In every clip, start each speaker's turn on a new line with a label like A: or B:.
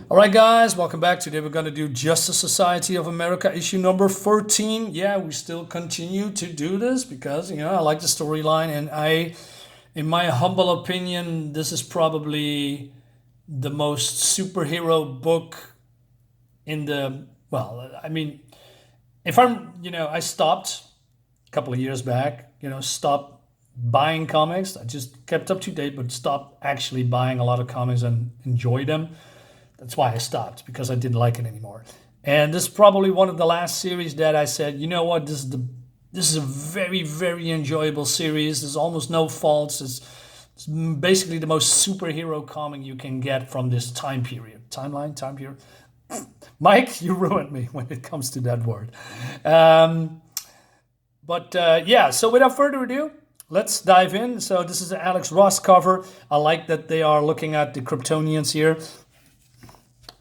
A: All right, guys, welcome back. Today we're going to do Justice Society of America, issue number 13. Yeah, we still continue to do this because, I like the storyline. And in my humble opinion, this is probably the most superhero book in the, if I stopped a couple of years back, stopped buying comics. I just kept up to date, but stopped actually buying a lot of comics and enjoy them. That's why I stopped, because I didn't like it anymore. And this is probably one of the last series that I said, you know what, this is a very, very enjoyable series. There's almost no faults. It's basically the most superhero comic you can get from this time period. Time period. Mike, you ruined me when it comes to that word. So without further ado, let's dive in. So this is the Alex Ross cover. I like that they are looking at the Kryptonians here.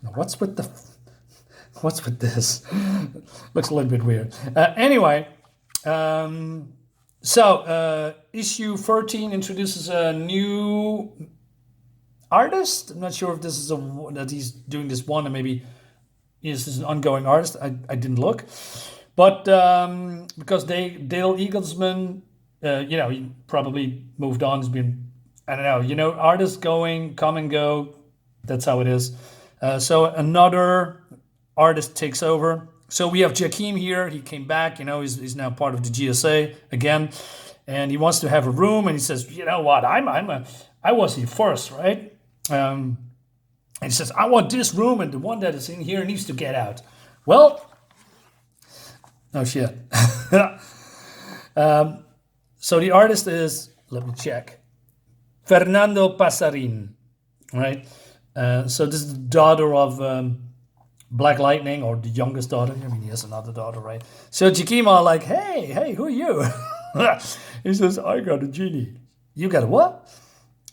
A: Now, what's with this? Looks a little bit weird. Issue 13 introduces a new artist. I'm not sure if this is that he's doing this one, and maybe this is an ongoing artist. I didn't look, but because Dale Eaglesman, he probably moved on. Has been, I don't know. Artists come and go. That's how it is. So another artist takes over. So we have Jakeem here. He came back. He's now part of the GSA again, and he wants to have a room. And he says, you know what? I was here first, right? And he says, I want this room, and the one that is in here needs to get out. Well, no shit. So the artist is, let me check, Fernando Pasarin, right? So this is the daughter of Black Lightning, or the youngest daughter. He has another daughter, right? So Jakeem are like, hey, who are you? He says, I got a genie. You got a what?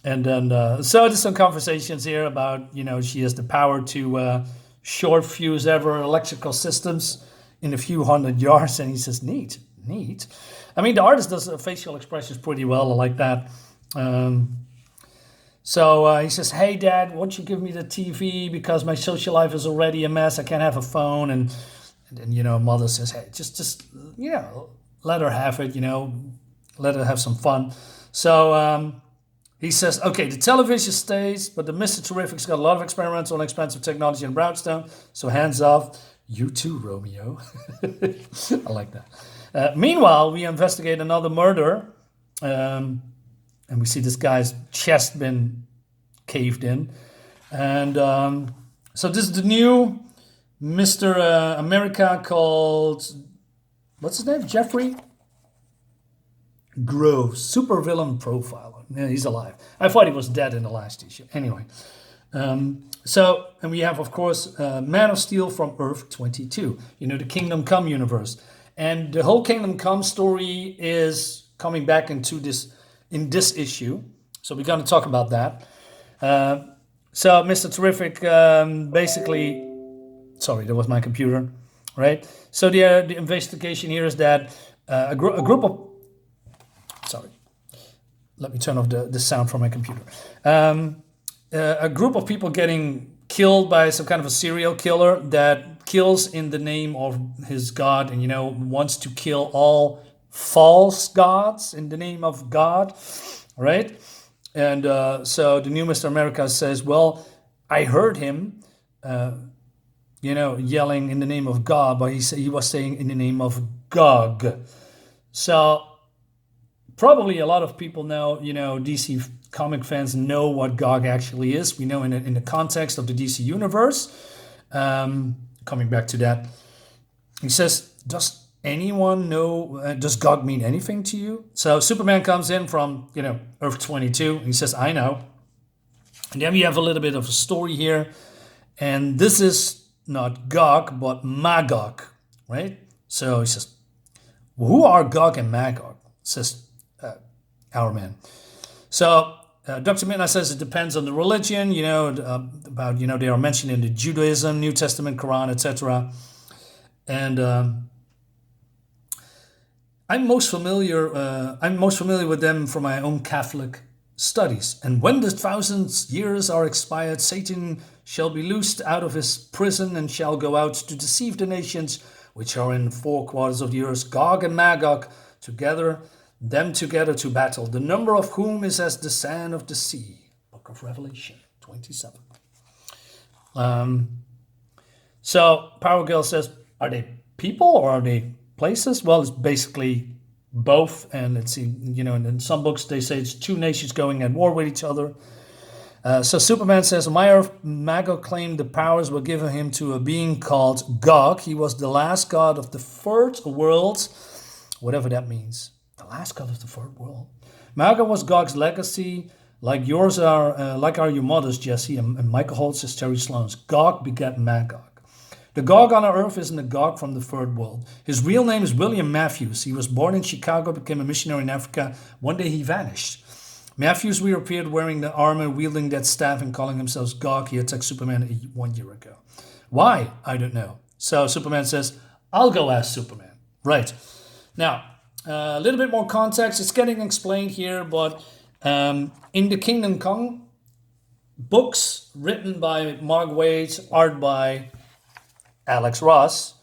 A: And then, so there's some conversations here about, she has the power to short fuse ever electrical systems in a few hundred yards. And he says, neat. The artist does facial expressions pretty well. I like that. So he says, hey, Dad, won't you give me the TV because my social life is already a mess. I can't have a phone. And then, Mother says, hey, just let her have it, let her have some fun. So he says, okay, the television stays, but the Mr. Terrific's got a lot of experimental and expensive technology in Brownstone. So hands off. You too, Romeo. I like that. Meanwhile, we investigate another murder. And we see this guy's chest been caved in. And so this is the new Mr. America called, what's his name? Jeffrey Groves, supervillain profiler. Yeah, he's alive. I thought he was dead in the last issue. Anyway. And we have, of course, Man of Steel from Earth 22. The Kingdom Come universe. And the whole Kingdom Come story is coming back into in this issue. So we're going to talk about that. So Mr. Terrific basically... Sorry, that was my computer. Right? So the investigation here is that a group of... Sorry. Let me turn off the sound from my computer. A group of people getting killed by some kind of a serial killer that kills in the name of his god and, wants to kill all false gods in the name of God, right? And so the new Mr. America says, well, I heard him, yelling in the name of God, but he was saying in the name of Gog. So probably a lot of people know, DC comic fans know what Gog actually is. We know in the context of the DC universe. Coming back to that, he says, does anyone know, does Gog mean anything to you? So Superman comes in from, Earth 22. And he says, I know. And then we have a little bit of a story here. And this is not Gog, but Magog, right? So he says, well, who are Gog and Magog? Says our man. So Dr. Midnight says it depends on the religion, about, they are mentioned in the Judaism, New Testament, Quran, etc. And I'm most familiar with them from my own Catholic studies. And when the 1,000 years are expired, Satan shall be loosed out of his prison and shall go out to deceive the nations which are in 4 quarters of the earth, Gog and Magog, together to battle, the number of whom is as the sand of the sea. Book of Revelation 27. So Power Girl says, are they people or are they places? Well, it's basically both, and it's, you know, in some books they say it's 2 nations going at war with each other. So Superman says, on my earth, Magog claimed the powers were given him to a being called Gog. He was the last god of the 3rd world, whatever that means. The last god of the 3rd world. Magog was Gog's legacy, like yours are, like are your mothers, Jesse, and Michael Holtz's Terry Sloan's. Gog begat Magog. The Gog on our earth isn't a Gog from the 3rd world. His real name is William Matthews. He was born in Chicago, became a missionary in Africa. One day he vanished. Matthews reappeared wearing the armor, wielding that staff, and calling himself Gog. He attacked Superman 1 year ago. Why? I don't know. So Superman says, I'll go ask Superman. Right. Now, a little bit more context. It's getting explained here, but in the Kingdom Come books written by Mark Waid, art by Alex Ross,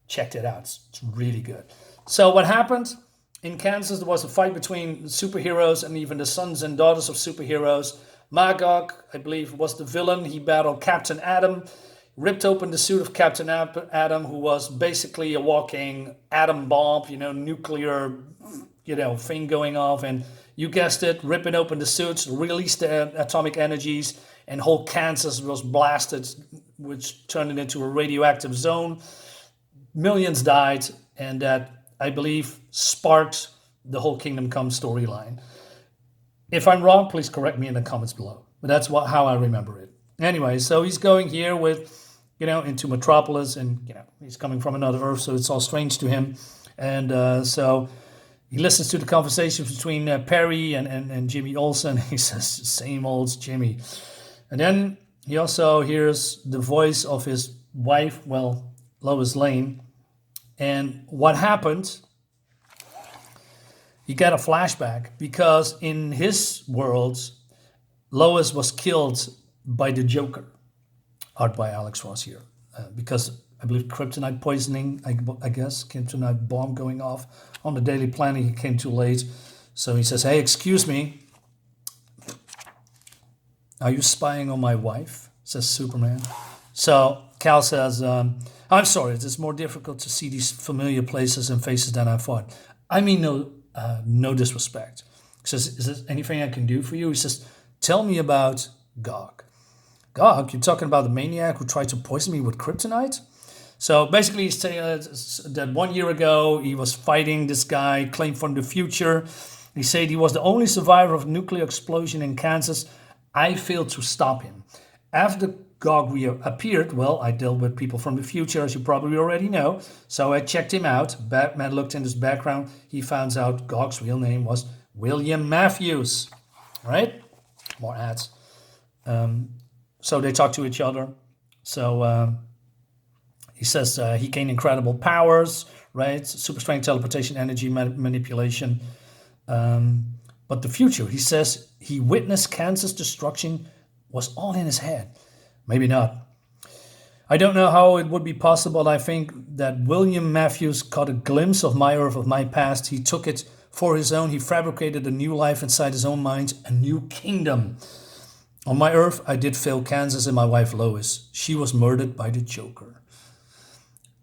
A: checked it out. It's really good. So what happened? In Kansas, there was a fight between superheroes and even the sons and daughters of superheroes. Magog, I believe, was the villain. He battled Captain Atom, ripped open the suit of Captain Atom, who was basically a walking atom bomb, you know, nuclear, you know, thing going off. And you guessed it, ripping open the suits, released the atomic energies, and whole Kansas was blasted, which turned it into a radioactive zone. Millions died, and that, I believe, sparked the whole Kingdom Come storyline. If I'm wrong, please correct me in the comments below. But that's how I remember it. Anyway, so he's going here with, you know, into Metropolis, and, you know, he's coming from another Earth, so it's all strange to him. And so he listens to the conversations between Perry and Jimmy Olsen. He says, same old Jimmy. And then he also hears the voice of his wife, well, Lois Lane. And what happened, you get a flashback, because in his world, Lois was killed by the Joker, art by Alex Ross here. Because I believe kryptonite poisoning, I guess, kryptonite bomb going off on the Daily Planet. He came too late. So he says, hey, excuse me. Are you spying on my wife? Says Superman. So Cal says, I'm sorry, it's more difficult to see these familiar places and faces than I thought. I mean, no disrespect. He says, is there anything I can do for you? He says, tell me about Gog. Gog? You're talking about the maniac who tried to poison me with kryptonite? So basically he's saying that 1 year ago he was fighting this guy, claimed from the future. He said he was the only survivor of a nuclear explosion in Kansas. I failed to stop him. After Gog reappeared, well, I dealt with people from the future, as you probably already know. So I checked him out. Batman looked in his background. He found out Gog's real name was William Matthews. Right? More ads. So they talk to each other. So he says he gained incredible powers, right? Super strength, teleportation, energy, manipulation. But the future, he says he witnessed Kansas destruction was all in his head. Maybe not. I don't know how it would be possible. I think that William Matthews caught a glimpse of my earth, of my past. He took it for his own. He fabricated a new life inside his own mind, a new kingdom. On my earth, I did fail Kansas and my wife Lois. She was murdered by the Joker.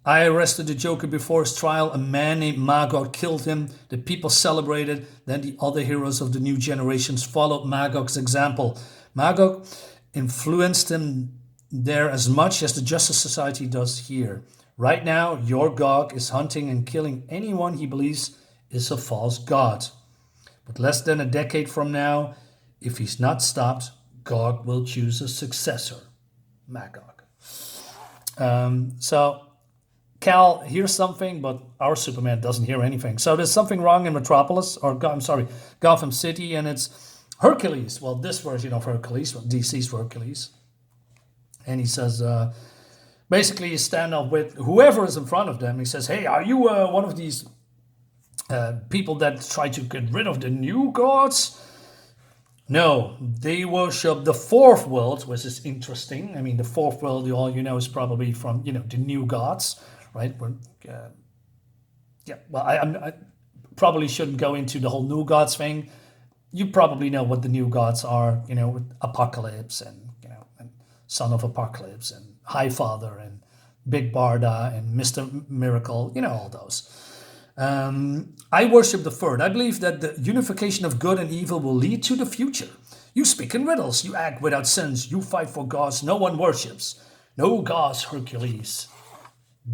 A: I arrested the Joker before his trial. A man named Magog killed him. The people celebrated. Then the other heroes of the new generations followed Magog's example. Magog influenced him there as much as the Justice Society does here. Right now, your Gog is hunting and killing anyone he believes is a false god. But less than a decade from now, if he's not stopped, Gog will choose a successor, Magog. So Cal hears something, but our Superman doesn't hear anything. So there's something wrong in Metropolis, or Gotham City, and it's Hercules. Well, this version of Hercules, DC's Hercules. And he says, basically, you stand up with whoever is in front of them. He says, hey, are you one of these people that try to get rid of the new gods? No, they worship the fourth world, which is interesting. I mean, the fourth world, all you know, is probably from the new gods, right? Yeah. Well, I probably shouldn't go into the whole new gods thing. You probably know what the new gods are, with Apocalypse and and Son of Apocalypse and High Father and Big Barda and Mister Miracle, all those. I worship the third. I believe that the unification of good and evil will lead to the future. You speak in riddles. You act without sins. You fight for gods no one worships. No gods, Hercules.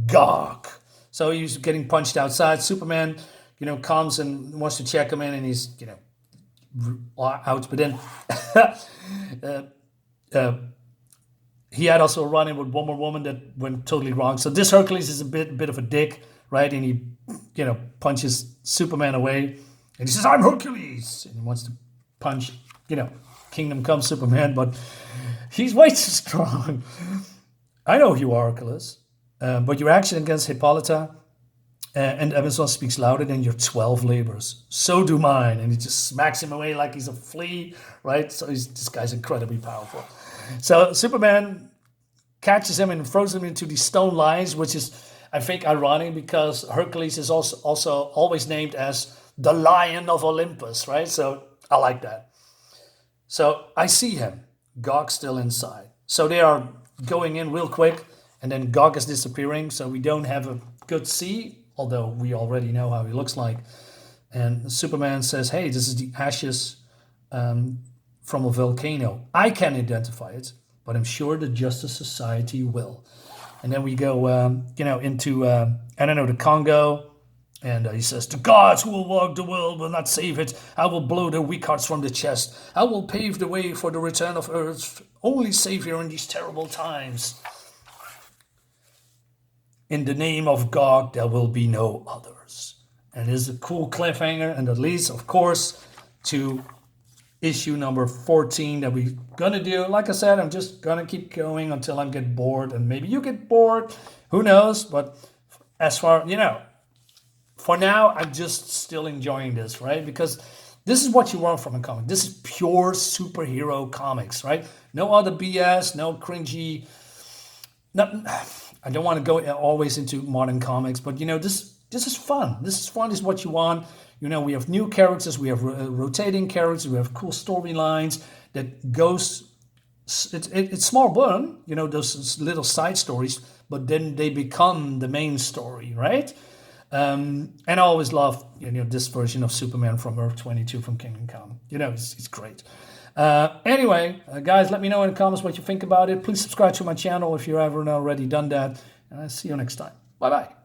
A: Gog. So he's getting punched outside. Superman, comes and wants to check him in, and he's, out. But then he had also a run-in with one more woman that went totally wrong. So this Hercules is a bit of a dick, right? And he, punches Superman away, and he says, "I'm Hercules," and he wants to punch, Kingdom Come Superman, but he's way too strong. I know you are, Hercules, but your action against Hippolyta and Amazon speaks louder than your 12 labors. So do mine. And he just smacks him away like he's a flea, right? So this guy's incredibly powerful. So Superman catches him and throws him into these stone lions, which is, I think, ironic because Hercules is also always named as the Lion of Olympus, right? So I like that. So I see him, Gog still inside. So they are going in real quick, and then Gog is disappearing, so we don't have a good see, although we already know how he looks like. And Superman says, "Hey, this is the ashes from a volcano. I can't identify it, but I'm sure the Justice Society will." And then we go, into, the Congo. And he says, "The gods who will walk the world will not save it. I will blow their weak hearts from the chest. I will pave the way for the return of Earth's only savior in these terrible times. In the name of God, there will be no others." And it is a cool cliffhanger. And that leads, of course, to issue number 14 that we're going to do. Like I said, I'm just going to keep going until I get bored. And maybe you get bored. Who knows? But as far, for now, I'm just still enjoying this, right? Because this is what you want from a comic. This is pure superhero comics, right? No other BS, no cringy. I don't want to go always into modern comics, but this is fun. This is fun. This is what you want. We have new characters, we have rotating characters, we have cool storylines that goes. It's small burn, those little side stories, but then they become the main story, right? And I always love this version of Superman from Earth 22 from Kingdom Come. It's great. Anyway, guys, let me know in the comments what you think about it. Please subscribe to my channel if you haven't already done that. And I'll see you next time. Bye-bye.